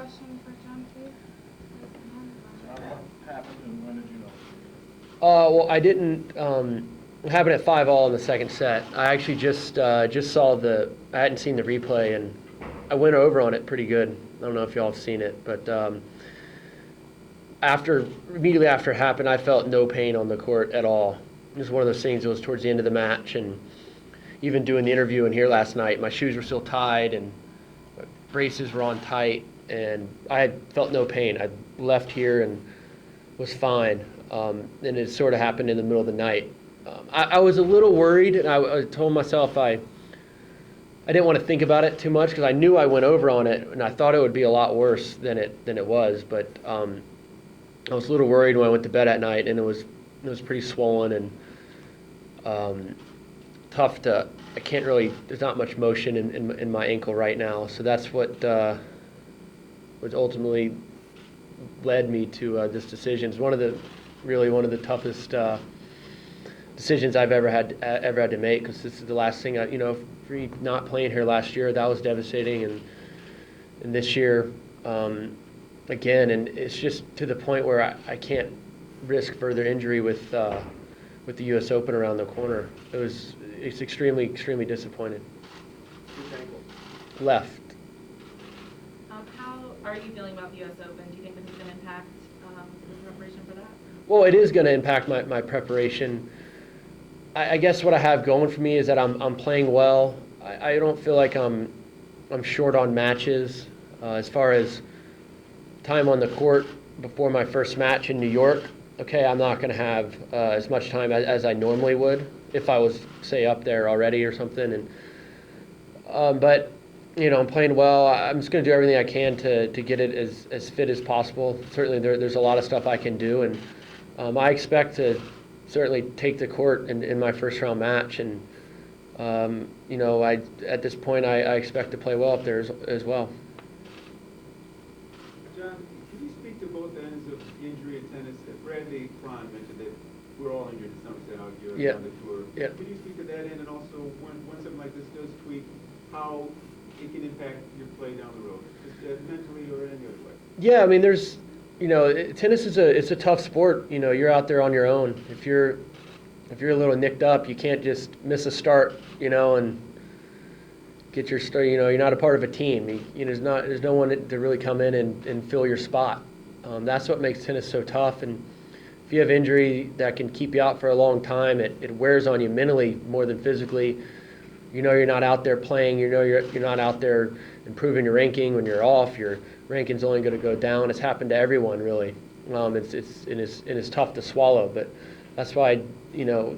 question for John, please? What happened and when did you know? Well, I didn't. It happened at 5-all in the second set. I actually just saw I hadn't seen the replay, and I went over on it pretty good. I don't know if y'all have seen it, but immediately after it happened, I felt no pain on the court at all. It was one of those things. It was towards the end of the match, and even doing the interview in here last night, my shoes were still tied and my braces were on tight, and I had felt no pain. I left here and was fine. And it sort of happened in the middle of the night. I was a little worried, and I told myself I didn't want to think about it too much because I knew I went over on it, and I thought it would be a lot worse than it was. But I was a little worried when I went to bed at night, and it was pretty swollen and tough to. I can't really. There's not much motion in my ankle right now, so that's what ultimately led me to this decision. It's one of the toughest decisions I've ever had to make, because this is the last thing for me not playing here last year, that was devastating, and this year again, and it's just to the point where I can't risk further injury with the U.S. Open around the corner. It's extremely disappointed. Which ankle? Left. How are you feeling about the U.S. Open? Do you think this is going to impact the preparation for that? Well, it is going to impact my preparation. I guess what I have going for me is that I'm playing well. I don't feel like I'm short on matches. As far as time on the court before my first match in New York, okay, I'm not going to have as much time as I normally would if I was, say, up there already or something. And but I'm playing well. I'm just going to do everything I can to get it as fit as possible. Certainly, there's a lot of stuff I can do, and I expect to certainly take the court in my first round match. And at this point, I expect to play well up there as well. John, can you speak to both ends of injury in tennis? Bradley Cron mentioned that we're all injured to some extent out here on the tour. Yeah. Can you speak to that end, and also when something like this does tweak, how it can impact your play down the road, just mentally or any other way? Yeah, I mean, there's, tennis is a tough sport. You're out there on your own. If you're a little nicked up, you can't just miss a start, and get your start. You're not a part of a team. There's no one to really come in and fill your spot. That's what makes tennis so tough. And if you have injury that can keep you out for a long time, it wears on you mentally more than physically. You're not out there playing. You're not out there improving your ranking. When you're off, your ranking's only going to go down. It's happened to everyone, really. It's tough to swallow, but that's why the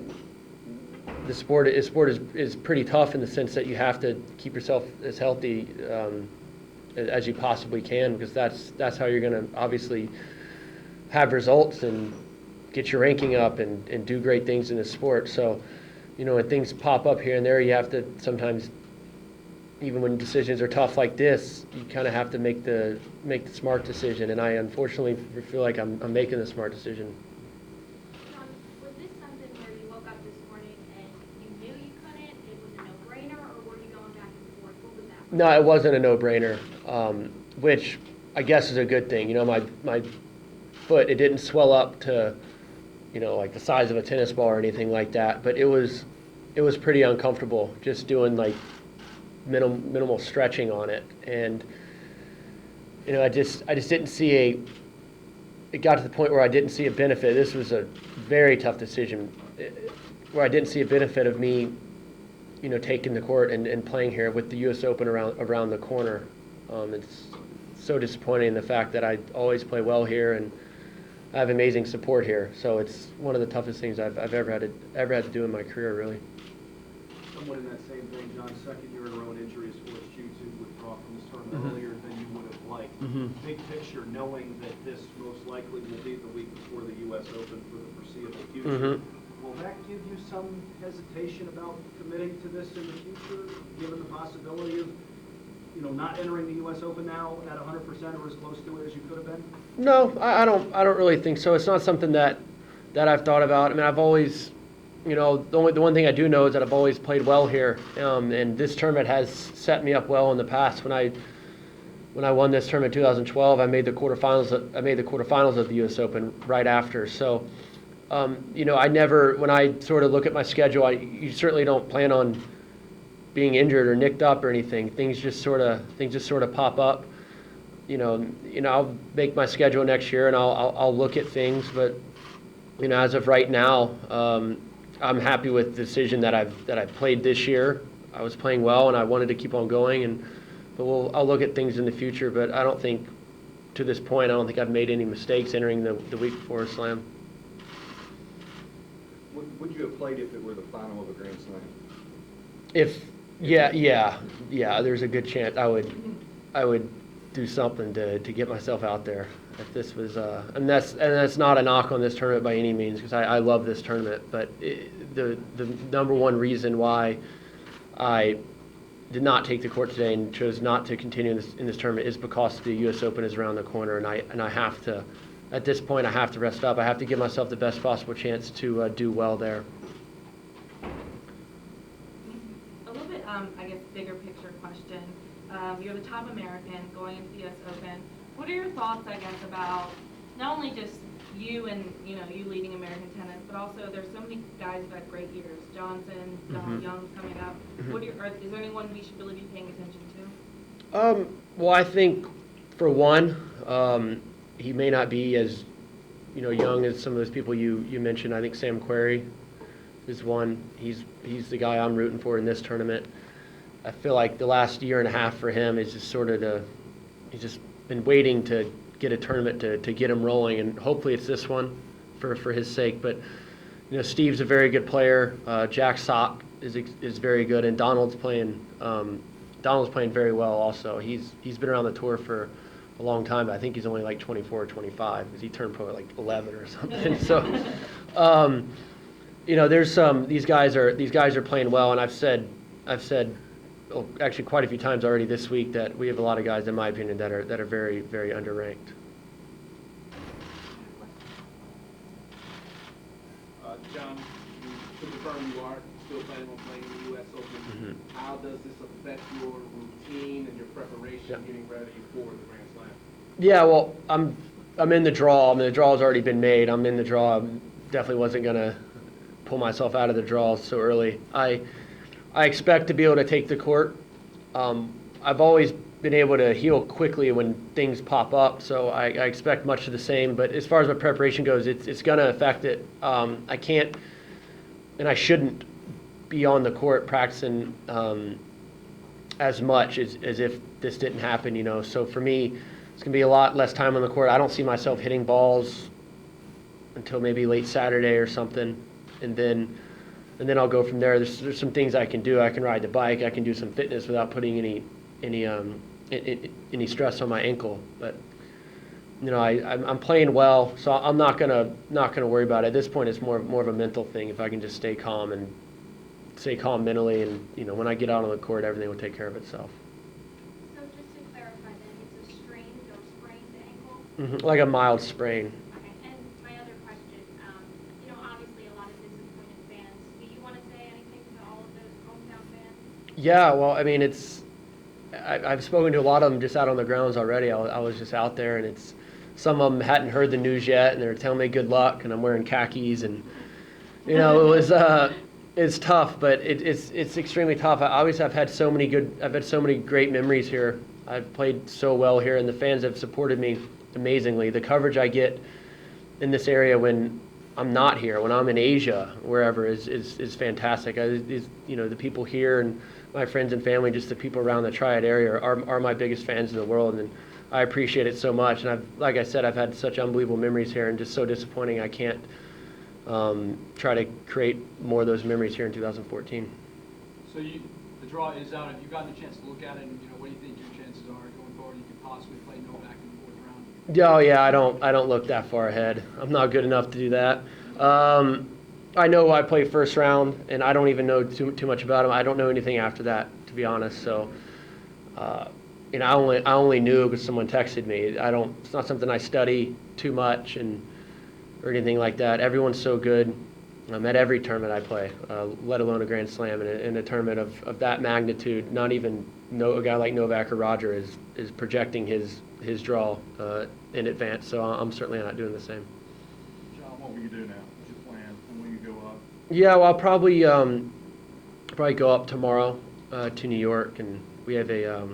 sport is pretty tough in the sense that you have to keep yourself as healthy as you possibly can, because that's how you're going to obviously have results and get your ranking up and do great things in the sport. So, when things pop up here and there, you have to sometimes, even when decisions are tough like this, you kind of have to make the smart decision. And I unfortunately feel like I'm making the smart decision. Was this something where you woke up this morning and you knew you couldn't, it was a no-brainer, or were you going back and forth? What was that? No, it wasn't a no-brainer, which I guess is a good thing. My foot, it didn't swell up to, like the size of a tennis ball or anything like that, but it was pretty uncomfortable just doing like minimal stretching on it. And I just didn't see it got to the point where I didn't see a benefit. This was a very tough decision where I didn't see a benefit of me taking the court and playing here with the U.S. Open around the corner. It's so disappointing, the fact that I always play well here and I have amazing support here. So it's one of the toughest things I've ever had to do in my career, really. Somewhat in that same vein, John, second year in a row an injury has forced you to withdraw from this tournament earlier than you would have liked. Big picture, knowing that this most likely will be the week before the U.S. Open for the foreseeable future, will that give you some hesitation about committing to this in the future, given the possibility of not entering the U.S. Open now at 100% or as close to it as you could have been? No, I don't really think so. It's not something that I've thought about. I mean, I've always, the one thing I do know is that I've always played well here, and this tournament has set me up well in the past. When I when I won this tournament in 2012, I made the quarterfinals. I made the quarterfinals of the U.S. Open right after. So, I never, when I sort of look at my schedule, you certainly don't plan on being injured or nicked up or anything. Things just sort of pop up. I'll make my schedule next year and I'll look at things, but as of right now, I'm happy with the decision that I've played this year. I was playing well and I wanted to keep on going, but I'll look at things in the future. But I don't think, to this point, I don't think I've made any mistakes entering the week before a slam. Would you have played if it were the final of a Grand Slam? Yeah, there's a good chance I would do something to get myself out there. If this was, and that's not a knock on this tournament by any means, because I love this tournament. But the number one reason why I did not take the court today and chose not to continue in this tournament is because the U.S. Open is around the corner, and I have to. At this point, I have to rest up. I have to give myself the best possible chance to do well there. A little bit, I guess, bigger picture question. You're the top American going into the U.S. Open. What are your thoughts, I guess, about not only just you and, you leading American tennis, but also there's so many guys who've had great years. Johnson, Donald Young's coming up. Is there anyone we should really be paying attention to? Well, I think, for one, he may not be as, young as some of those people you mentioned. I think Sam Querrey is one. He's the guy I'm rooting for in this tournament. I feel like the last year and a half for him is just he's just been waiting to get a tournament to get him rolling, and hopefully it's this one for his sake. But Steve's a very good player. Jack Sock is very good, and Donald's playing very well also. He's been around the tour for a long time, but I think he's only like 24 or 25 because he turned pro at like 11 or something. So, there's these guys are playing well, and I've said actually quite a few times already this week that we have a lot of guys, in my opinion, that are very, very underranked. John, to confirm you are still planning on playing in the U.S. Open. Mm-hmm. How does this affect your routine and your preparation getting ready for the Grand Slam? Yeah, well, I'm in the draw. I mean, the draw's already been made. I'm in the draw. I definitely wasn't gonna pull myself out of the draw so early. I expect to be able to take the court. I've always been able to heal quickly when things pop up, so I expect much of the same. But as far as my preparation goes, it's going to affect it. I can't, and I shouldn't be on the court practicing as much as if this didn't happen, So for me, it's going to be a lot less time on the court. I don't see myself hitting balls until maybe late Saturday or something, and then I'll go from there. There's some things I can do. I can ride the bike. I can do some fitness without putting any stress on my ankle. But I'm playing well, so I'm not gonna worry about it. At this point, it's more of a mental thing. If I can just stay calm mentally, and when I get out on the court, everything will take care of itself. So just to clarify then, it's a strained or sprained ankle? Like a mild sprain. Okay, and my other question, obviously a lot of disappointed fans. Do you want to say anything to all of those hometown fans? Yeah, well, I mean, I've spoken to a lot of them just out on the grounds already. I was just out there, and some of them hadn't heard the news yet, and they were telling me good luck, and I'm wearing khakis, and it's tough, but it's extremely tough. I've had so many great memories here. I've played so well here, and the fans have supported me amazingly. The coverage I get in this area when I'm not here, when I'm in Asia, wherever, is fantastic. The people here and my friends and family, just the people around the Triad area are my biggest fans in the world, and I appreciate it so much. And like I said, I've had such unbelievable memories here, and just so disappointing I can't try to create more of those memories here in 2014. So the draw is out. Have you gotten a chance to look at it, and what do you think your chances are going forward? You could possibly play Novak in the 4th round. Oh yeah, I don't look that far ahead. I'm not good enough to do that. I know I play first round, and I don't even know too much about him. I don't know anything after that, to be honest. So, I only knew because someone texted me. It's not something I study too much or anything like that. Everyone's so good. at every tournament I play, let alone a Grand Slam. And in a tournament of that magnitude, not even a guy like Novak or Roger is projecting his draw in advance. So I'm certainly not doing the same. John, what will you do now? What's your plan? When will you go up? Yeah, well, I'll probably go up tomorrow to New York, and we have a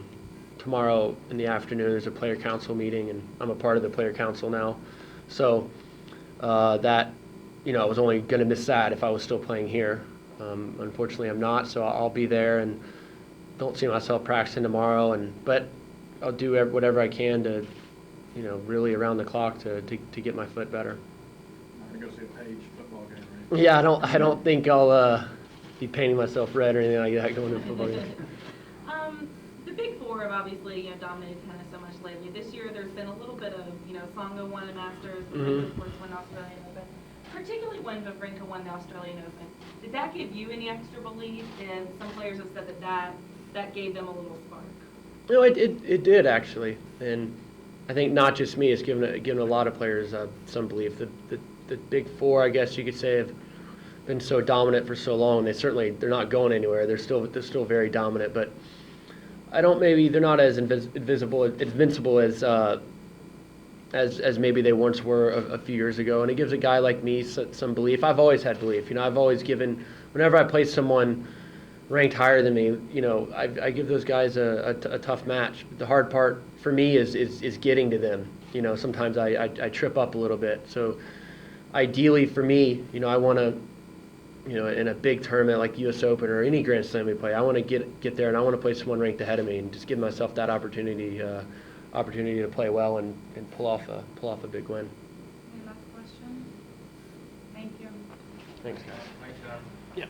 tomorrow in the afternoon. There's a player council meeting, and I'm a part of the player council now. So that, I was only going to miss that if I was still playing here. Unfortunately, I'm not, so I'll be there, and don't see myself practicing tomorrow. But I'll do whatever I can to, really around the clock to get my foot better. I'm gonna go see a Page football game, right? Yeah, I don't think I'll be painting myself red or anything like that going to a football game. The Big Four have obviously, dominated tennis so much lately. This year, there's been a little bit of, Songa won a Masters, Mhm. of course, won the Australian Open, particularly when Wawrinka won the Australian Open. Did that give you any extra belief? And some players have said that gave them a little spark. It did actually, and I think not just me. It's given a lot of players some belief. The Big Four, I guess you could say, have been so dominant for so long. They're not going anywhere. They're still very dominant, but they're not as invincible as maybe they once were a few years ago. And it gives a guy like me some belief. I've always had belief. I've always given, whenever I play someone ranked higher than me, I give those guys a tough match. The hard part for me is getting to them. Sometimes I trip up a little bit. So ideally for me, I want to, in a big tournament like the U.S. Open or any Grand Slam we play, I want to get there and I want to play someone ranked ahead of me and just give myself that opportunity to play well and pull off a big win. Any last question? Thank you. Thanks, guys.